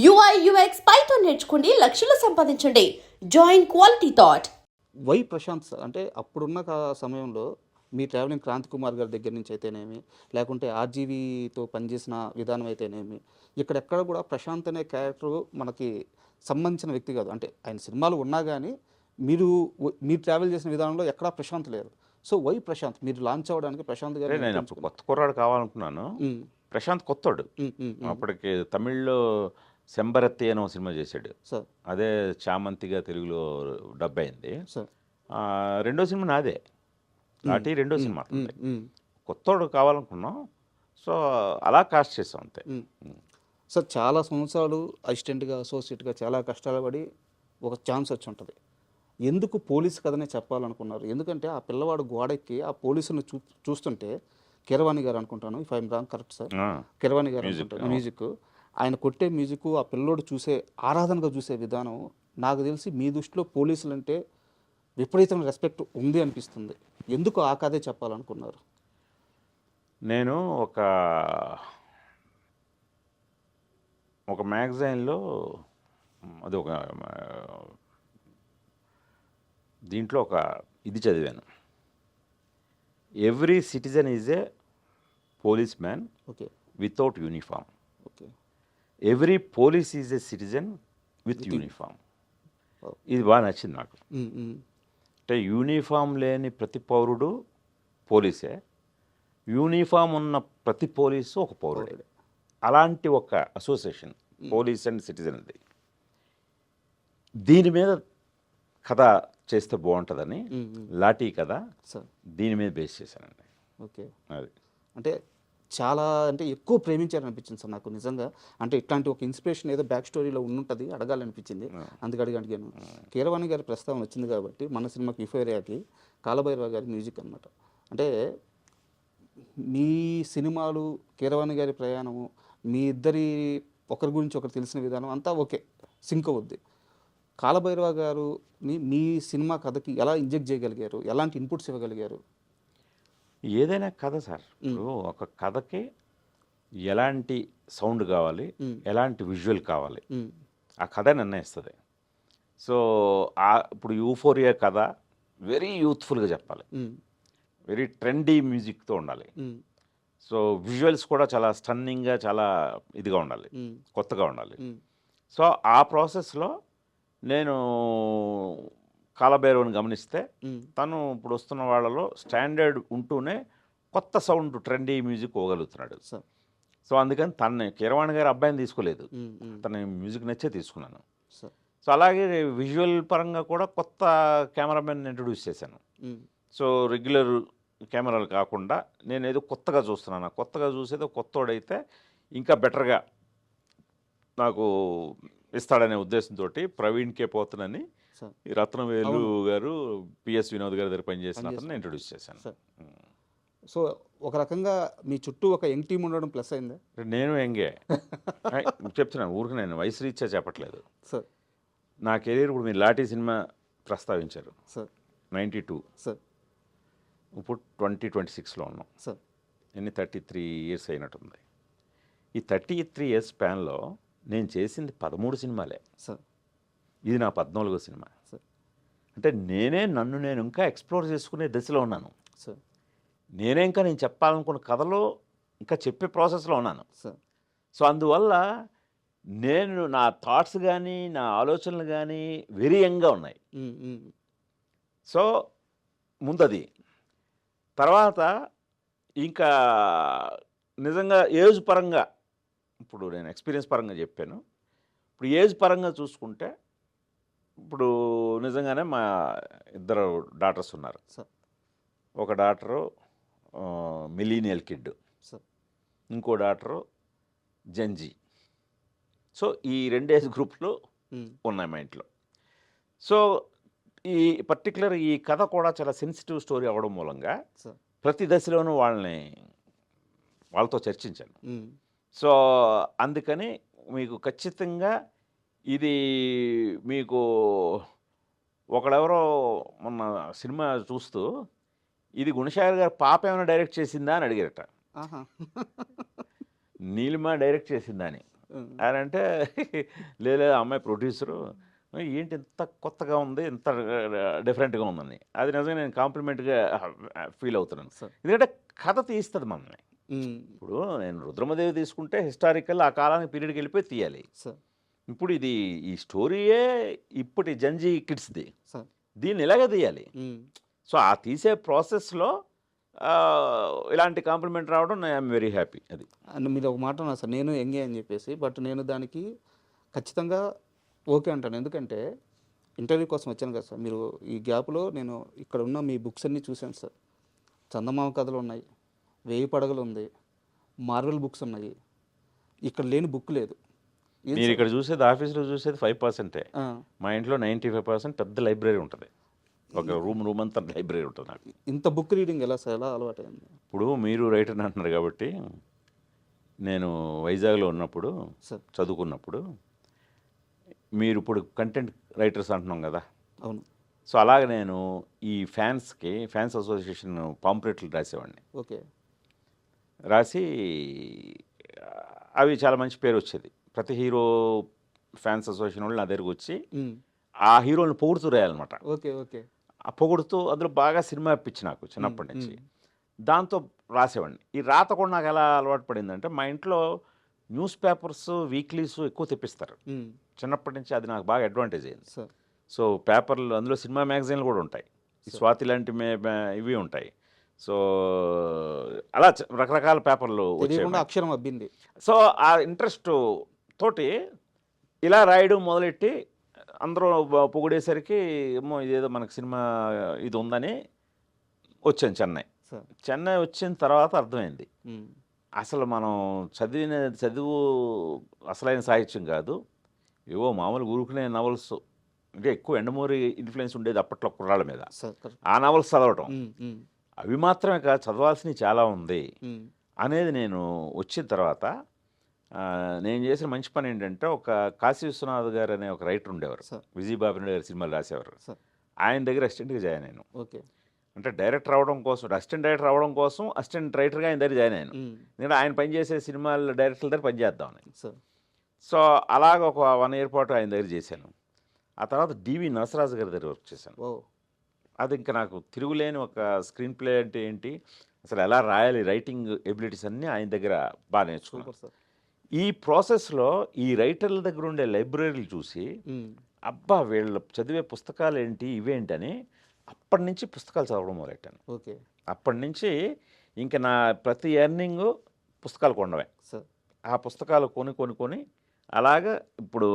UI UX Python నేర్చుకోండి, లక్షలు సంపాదించండి. Join Quality Thought. Why Prashanth sir అంటే అప్పుడున్న సమయంలో మీ ట్రావెలింగ్ క్రాంతి కుమార్ గారి దగ్గర నుంచి అయితేనేమి, లేకుంటే ఆర్జీవీతో పనిచేసిన విధానం అయితేనేమి, ఇక్కడెక్కడ కూడా ప్రశాంత్ అనే క్యారెక్టర్ మనకి సంబంధించిన వ్యక్తి కాదు. అంటే ఆయన సినిమాలు ఉన్నా కానీ మీరు ట్రావెల్ చేసిన విధానంలో ఎక్కడా ప్రశాంత్ లేరు. సో వై ప్రశాంత్ మీరు లాంచ్ అవ్వడానికి ప్రశాంత్ గారు నేను అప్పుడు కొత్త కుర్రాడు కావాలనుకున్నాను. ప్రశాంత్ కొత్తోడు. అప్పటికి తమిళ్లో సెంబరత్తి అని ఒక సినిమా చేశాడు. సార్ అదే చామంతిగా తెలుగులో డబ్ అయింది. సార్ రెండో సినిమా నాదే, నాటి రెండో సినిమా. కొత్తోడు కావాలనుకున్నాం. సో అలా కాస్ట్ చేసాం అంతే. సార్ చాలా సంవత్సరాలు అసిస్టెంట్గా అసోసియేట్గా చాలా కష్టాలు పడి ఒక ఛాన్స్ వచ్చి ఉంటుంది. ఎందుకు పోలీస్ కథనే చెప్పాలనుకున్నారు? ఎందుకంటే ఆ పిల్లవాడు గోడెక్కి ఆ పోలీసులను చూస్తుంటే కీరవాణి గారు అనుకుంటాను, if I'm wrong, correct sir, Keeravani గారు అనుకుంటాను, మ్యూజిక్ ఆయన కొట్టే మ్యూజిక్ ఆ పిల్లోడు చూసే ఆరాధనగా చూసే విధానం నాకు తెలిసి మీ దృష్టిలో పోలీసులు అంటే విపరీతమైన రెస్పెక్ట్ ఉంది అనిపిస్తుంది. ఎందుకు ఆ కథే చెప్పాలనుకున్నారు? నేను ఒక మ్యాగజైన్లో అది ఒక దీంట్లో ఒక ఇది చదివాను. Every citizen is a police man without uniform. Every police is a citizen with uniform. ఇది బాగా నచ్చింది నాకు. అంటే యూనిఫామ్ లేని ప్రతి పౌరుడు పోలీసే, యూనిఫామ్ ఉన్న ప్రతి పోలీసు ఒక పౌరుడే. అలాంటి ఒక అసోసియేషన్ పోలీస్ అండ్ సిటిజన్ అది. దీని మీద కథ చేస్తే బాగుంటుందని లాఠీ కథ దీని మీద బేస్ చేశానండి. ఓకే, అది అంటే చాలా అంటే ఎక్కువ ప్రేమించారనిపించింది సార్ నాకు నిజంగా. అంటే ఇట్లాంటి ఒక ఇన్స్పిరేషన్ ఏదో బ్యాక్ స్టోరీలో ఉండుంటుంది, అడగాలనిపించింది, అందుకే అడిగాను. కీరవాణి గారి ప్రస్తావన వచ్చింది కాబట్టి మన సినిమాకి యుఫోరియాకి కాలభైరవ గారి మ్యూజిక్ అనమాట. అంటే మీ సినిమాలు, కీరవాణి గారి ప్రయాణము, మీ ఇద్దరి ఒకరి గురించి ఒకరు తెలిసిన విధానం అంతా ఓకే, సింక్ అవుద్ది. కాలభైరవ గారు మీ సినిమా కథకి ఎలా ఇంజెక్ట్ చేయగలిగారు? ఎలాంటి ఇన్పుట్స్ ఇవ్వగలిగారు? ఏదైనా కథ సార్, ఇప్పుడు ఒక కథకి ఎలాంటి సౌండ్ కావాలి, ఎలాంటి విజువల్ కావాలి, ఆ కథ నిర్ణయిస్తుంది. సో ఇప్పుడు యూఫోరియా కథ వెరీ యూత్ఫుల్గా చెప్పాలి, వెరీ ట్రెండీ మ్యూజిక్తో ఉండాలి. సో విజువల్స్ కూడా చాలా స్టన్నింగ్గా, చాలా ఇదిగా ఉండాలి, కొత్తగా ఉండాలి. సో ఆ ప్రాసెస్లో నేను కాలభైరవుని గమనిస్తే తను ఇప్పుడు వస్తున్న వాళ్ళలో స్టాండర్డ్ ఉంటూనే కొత్త సౌండ్ ట్రెండీ మ్యూజిక్ పోగలుగుతున్నాడు. సో అందుకని తన కీరవాణి గారి అబ్బాయిని తీసుకోలేదు, తన మ్యూజిక్ నచ్చే తీసుకున్నాను. సో అలాగే విజువల్ పరంగా కూడా కొత్త కెమెరామెన్ ఇంట్రడ్యూస్ చేశాను. సో రెగ్యులర్ కెమెరాలు కాకుండా నేను ఏదో కొత్తగా చూస్తున్నాను. కొత్తగా చూసేది కొత్తోడైతే ఇంకా బెటర్గా నాకు ఇస్తాడనే ఉద్దేశంతో ప్రవీణ్ కే పోతనని ఈ రత్నవేలు గారు, పిఎస్ వినోద్ గారి దగ్గర పనిచేసిన అతను ఇంట్రడ్యూస్ చేశాను. సో ఒక రకంగా మీ చుట్టూ ఒక యంగ్ టీం ఉండడం ప్లస్ అయిందా? నేను యంగే చెప్తున్నాను, ఊరికి నేను వయసు రీత్యా చెప్పట్లేదు. సార్ నా కెరీర్ ఇప్పుడు మీరు లాఠీ సినిమా ప్రస్తావించారు సార్, 92 సార్, ఇప్పుడు 2026లో ఉన్నాం సార్. ఎన్ని 33 ఇయర్స్ అయినట్టుంది. ఈ 33 ఇయర్స్ స్పాన్లో నేను చేసింది 13 సినిమాలే సార్. ఇది నా 14వ సినిమా సార్. అంటే నన్ను నేను ఇంకా ఎక్స్ప్లోర్ చేసుకునే దశలో ఉన్నాను సార్. నేను చెప్పాలనుకున్న కథలో ఇంకా చెప్పే ప్రాసెస్లో ఉన్నాను సార్. సో అందువల్ల నా థాట్స్ కానీ నా ఆలోచనలు కానీ వెరీ యంగ్గా ఉన్నాయి. సో ముందది తర్వాత ఇంకా నిజంగా ఏజ్ పరంగా, ఇప్పుడు నేను ఎక్స్పీరియన్స్ పరంగా చెప్పాను. ఇప్పుడు ఏజ్ పరంగా చూసుకుంటే ఇప్పుడు నిజంగానే మా ఇద్దరు డాటర్స్ ఉన్నారు. ఒక డాటరు మిలీనియల్ కిడ్, ఇంకో డాటరు జంజీ. సో ఈ 2 ఏజ్ గ్రూప్లు ఉన్నాయి మా ఇంట్లో. సో ఈ పర్టికులర్ ఈ కథ కూడా చాలా సెన్సిటివ్ స్టోరీ అవ్వడం మూలంగా ప్రతి దశలోనూ వాళ్ళతో చర్చించాను. సో అందుకని మీకు ఖచ్చితంగా ఇది మీకు ఒకడెవరో మొన్న సినిమా చూస్తూ ఇది గుణశేఖర్ గారు పాప ఏమైనా డైరెక్ట్ చేసిందా అని అడిగారట. నీలిమ డైరెక్ట్ చేసిందా అని. ఆయన అంటే లేదు అమ్మాయి ప్రొడ్యూసరు, ఏంటి ఇంత కొత్తగా ఉంది, ఇంత డిఫరెంట్గా ఉందని. అది నిజంగా నేను కాంప్లిమెంట్గా ఫీల్ అవుతున్నాను. ఎందుకంటే కథ తీస్తుంది మనల్ని. ఇప్పుడు నేను రుద్రమదేవి తీసుకుంటే హిస్టారికల్, ఆ కాలానికి పీరియడ్కి వెళ్ళిపోయి తీయాలి. ఇప్పుడు ఇది ఈ స్టోరీయే ఇప్పటి జంజీ కిడ్స్ది, దీన్ని ఇలాగే తీయాలి. సో ఆ తీసే ప్రాసెస్లో ఇలాంటి కాంప్లిమెంట్ రావడం ఐఎమ్ వెరీ హ్యాపీ. అది అండ్ మీరు ఒక మాట ఉన్నారు సార్, నేను ఎంగే అని చెప్పేసి, బట్ నేను దానికి ఖచ్చితంగా ఓకే అంటాను. ఎందుకంటే ఇంటర్వ్యూ కోసం వచ్చాను కదా సార్, మీరు ఈ గ్యాప్లో నేను ఇక్కడ ఉన్న మీ బుక్స్ అన్నీ చూశాను సార్. చందమామ కథలు ఉన్నాయి, 1000 పడగలు ఉంది, మార్వెల్ బుక్స్ ఉన్నాయి, ఇక్కడ లేని బుక్ లేదు. మీరు ఇక్కడ చూసేది, ఆఫీస్లో చూసేది 5%. మా ఇంట్లో 95% పెద్ద లైబ్రరీ ఉంటుంది. ఒక రూమ్ అంతా లైబ్రరీ ఉంటుంది నాకు. ఇంత బుక్ రీడింగ్ ఎలా సార్, ఎలా అలవాటు అయింది? ఇప్పుడు మీరు రైటర్ అంటున్నారు కాబట్టి, నేను వైజాగ్లో ఉన్నప్పుడు చదువుకున్నప్పుడు, మీరు ఇప్పుడు కంటెంట్ రైటర్స్ అంటున్నాం కదా. అవును. సో అలాగే నేను ఈ ఫ్యాన్స్ అసోసియేషన్ పాంప్లెట్లు రాసేవాడిని. ఓకే. రాసి అవి చాలా మంచి పేరు వచ్చేది. ప్రతి హీరో ఫ్యాన్స్ అసోసియేషన్ వాళ్ళు నా దగ్గరకు వచ్చి ఆ హీరోని పొగుడుతూ రాయాలన్నమాట. Okay okay. ఆ పొగుడుతూ అందులో బాగా సినిమా ఇప్పించి నాకు చిన్నప్పటి నుంచి దాంతో రాసేవాడిని. ఈ రాత కూడా నాకు ఎలా అలవాటు పడిందంటే, మా ఇంట్లో న్యూస్ పేపర్స్, వీక్లీస్ ఎక్కువ తెప్పిస్తారు చిన్నప్పటి నుంచి. అది నాకు బాగా అడ్వాంటేజ్ అయింది. సో పేపర్లు, అందులో సినిమా మ్యాగజైన్లు కూడా ఉంటాయి, స్వాతి లాంటి ఇవి ఉంటాయి. సో అలా రకరకాల పేపర్లు అక్షరం అబ్బింది. సో ఆ ఇంట్రెస్ట్ తోటి ఇలా రాయడం మొదలెట్టి అందరూ పొగిడేసరికి ఏమో ఇదేదో మనకు సినిమా ఇది ఉందని వచ్చాను చెన్నై వచ్చిన తర్వాత అర్థమైంది, అసలు మనం చదువు అసలైన సాహిత్యం కాదు, ఏవో మామూలు ఊరుకునే నవల్స్, ఇంకా ఎక్కువ ఎండమూరి ఇన్ఫ్లుయెన్స్ ఉండేది అప్పట్లో కుర్రాళ్ళ మీద. ఆ నవల్స్ చదవటం, అవి మాత్రమే కాదు చదవాల్సినవి చాలా ఉంది అనేది నేను వచ్చిన తర్వాత నేను చేసిన మంచి పని ఏంటంటే, ఒక కాశీ విశ్వనాథ్ గారు అనే ఒక రైటర్ ఉండేవారు, విజయబాబు గారి సినిమాలు రాసేవారు. ఆయన దగ్గర అసిస్టెంట్గా జాయిన్ అయ్యాను. ఓకే. అంటే డైరెక్టర్ అవడం కోసం, అసిస్టెంట్ డైరెక్టర్ అవడం కోసం అసిస్టెంట్ రైటర్గా ఆయన దగ్గర జాయిన్ అయ్యాను. నేను ఆయన పనిచేసే సినిమాల డైరెక్టర్ల దగ్గర పనిచేద్దామని. సో అలాగ ఒక 1 year పాటు ఆయన దగ్గర చేశాను. ఆ తర్వాత డివి నరసరాజు గారి దగ్గర వర్క్ చేశాను. అది ఇంకా నాకు తిరుగులేని ఒక స్క్రీన్ ప్లే అంటే ఏంటి, అసలు ఎలా రాయాలి, రైటింగ్ ఎబిలిటీస్ అన్నీ ఆయన దగ్గర బాగా నేర్చుకున్నాను. ఈ ప్రాసెస్లో ఈ రైటర్ల దగ్గర ఉండే లైబ్రరీలు చూసి, అబ్బా వీళ్ళు చదివే పుస్తకాలు ఏంటి, ఇవేంటని అప్పటి నుంచి పుస్తకాలు చదవడం మొదలెట్టాను. ఓకే. అప్పటి నుంచి ఇంకా నా ప్రతి ఎర్నింగ్ పుస్తకాలు కొనడమే. ఆ పుస్తకాలు కొని అలాగా ఇప్పుడు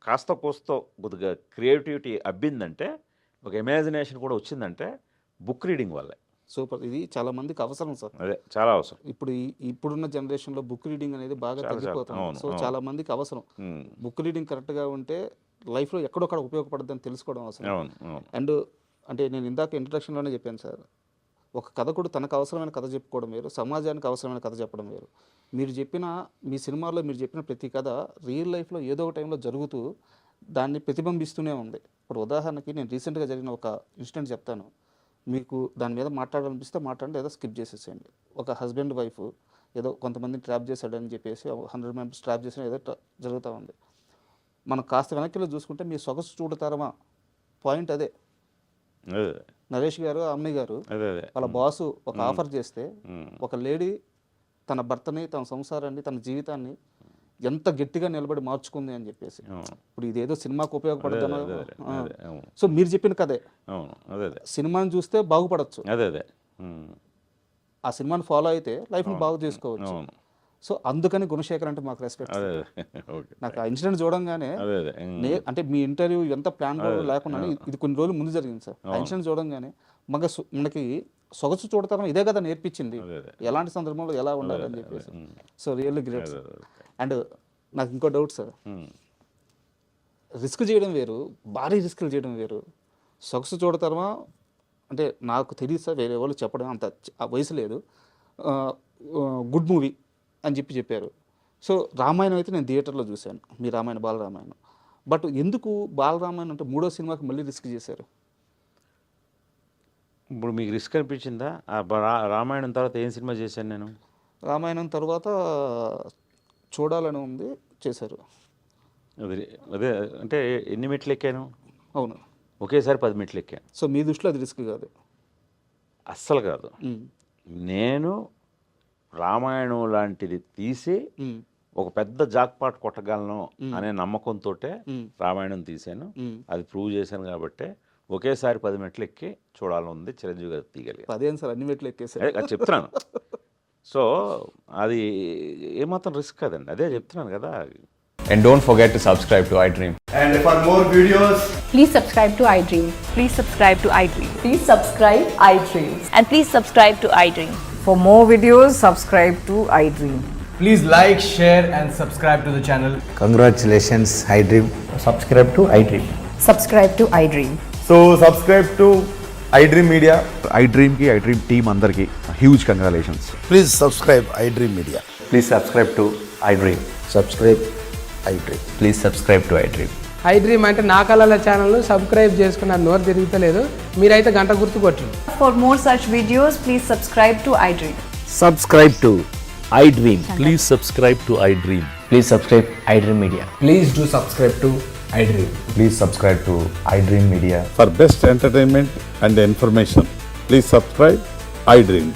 కాస్త కోస్తో కొద్దిగా క్రియేటివిటీ అబ్బిందంటే, ఒక ఇమాజినేషన్ కూడా వచ్చిందంటే బుక్ రీడింగ్ వల్లే. సూపర్. ఇది చాలా మందికి అవసరం సార్. అదే చాలా అవసరం. ఇప్పుడున్న జనరేషన్లో బుక్ రీడింగ్ అనేది బాగా తగ్గిపోతుంది. సో చాలా మందికి అవసరం. బుక్ రీడింగ్ కరెక్ట్గా ఉంటే లైఫ్లో ఎక్కడొక్కడ ఉపయోగపడుతుందని తెలుసుకోవడం అవసరం. అండ్ అంటే నేను ఇందాక ఇంట్రడక్షన్లోనే చెప్పాను సార్, ఒక కథకుడు తనకు అవసరమైన కథ చెప్పుకోవడం వేరు, సమాజానికి అవసరమైన కథ చెప్పడం వేరు. మీ సినిమాలో మీరు చెప్పిన ప్రతి కథ రియల్ లైఫ్లో ఏదో ఒక టైంలో జరుగుతూ దాన్ని ప్రతిబింబిస్తూనే ఉంది. ఇప్పుడు ఉదాహరణకి నేను రీసెంట్గా జరిగిన ఒక ఇన్సిడెంట్ చెప్తాను, మీకు దాని మీద మాట్లాడాలనిపిస్తే మాట్లాడండి, ఏదో స్కిప్ చేసేసేయండి. ఒక హస్బెండ్ వైఫ్ ఏదో కొంతమందిని ట్రాప్ చేశాడని చెప్పేసి 100 members ట్రాప్ చేసిన ఏదో జరుగుతూ ఉంది. మనం కాస్త వెనక్కిలో చూసుకుంటే మీ సొగసు చూడతారమా పాయింట్ అదే. నరేష్ గారు, అమ్మి గారు వాళ్ళ బాసు ఒక ఆఫర్ చేస్తే ఒక లేడీ తన భర్తని, తన సంసారాన్ని, తన జీవితాన్ని ఎంత గట్టిగా నిలబడి మార్చుకుంది అని చెప్పేసి. ఇప్పుడు ఇదేదో సినిమాకు ఉపయోగపడతాను. సో మీరు చెప్పిన కదే, సినిమాని చూస్తే బాగుపడచ్చు, ఆ సినిమాని ఫాలో అయితే లైఫ్ని బాగు చేసుకోవచ్చు. సో అందుకని గుణశేఖర్ అంటే మాకు రెస్పెక్ట్. నాకు ఆ ఇన్సిడెంట్ చూడంగానే, అంటే మీ ఇంటర్వ్యూ ఎంత ప్లాన్ లేకుండా ఇది కొన్ని రోజులు ముందు జరిగింది సార్. ఆ ఇన్సిడెంట్ చూడంగానే మనకి సొగసు చూడతాం ఇదే కదా నేర్పించింది, ఎలాంటి సందర్భంలో ఎలా ఉండాలని చెప్పేసి. So really great sir. And నాకు ఇంకో డౌట్ సార్, రిస్క్ చేయడం వేరు, భారీ రిస్క్లు చేయడం వేరు. సొగసు చూడతామా అంటే నాకు తెలియదు సార్, వేరే వాళ్ళు చెప్పడం అంత వయసు లేదు, గుడ్ మూవీ అని చెప్పారు. సో రామాయణం అయితే నేను థియేటర్లో చూశాను, మీ రామాయణ బాలరామాయణం. బట్ ఎందుకు బాలరామాయణం అంటే 3వ సినిమాకి మళ్ళీ రిస్క్ చేశారు? ఇప్పుడు మీకు రిస్క్ అనిపించిందా? రామాయణం తర్వాత ఏం సినిమా చేశాను నేను? రామాయణం తర్వాత చూడాలని ఉంది, చేశారు. అదే అదే అంటే ఎన్ని మెట్లు ఎక్కాను? అవును. ఒకేసారి 10 మెట్లు ఎక్కాను. సో మీ దృష్టిలో అది రిస్క్ కాదు. అస్సలు కాదు. నేను రామాయణం లాంటిది తీసి ఒక పెద్ద జాక్పాట్ కొట్టగలను అనే నమ్మకంతో రామాయణం తీశాను. అది ప్రూవ్ చేశాను కాబట్టి ఒకేసారి 10 మెట్లు ఎక్కి చూడాలని ఉంది. చిరంజీవి గారు తీయగలిగారు. 10 సార్ అన్ని మెట్లు ఎక్కేసారు. అదే చెప్తున్నాను. సో అది ఏమాత్రం రిస్క్ కదండి. అదే చెప్తున్నాను కదా. And don't forget to subscribe to iDream. And for more videos, Please subscribe to iDream. Please subscribe to iDream. Please subscribe iDream. And please subscribe to iDream. For more videos, subscribe to iDream. please like, share, and subscribe to the channel. Congratulations, iDream. Subscribe to iDream. Subscribe to iDream. So subscribe to iDream Media. iDream ki iDream team andarki huge congratulations. Please subscribe iDream Media. Please subscribe to iDream. Subscribe iDream. Please subscribe to iDream. iDream అంటే నా కళల channel subscribe చేసుకున్న నోరు తిరుగుతలేదు. మీరైతే గంట గుర్తు కొట్టండి. For more such videos, please subscribe to iDream. Subscribe to iDream. Please subscribe to iDream. Please subscribe iDream Media. Please do subscribe to iDream. Please subscribe to iDream Media. For best entertainment and information, please subscribe iDream.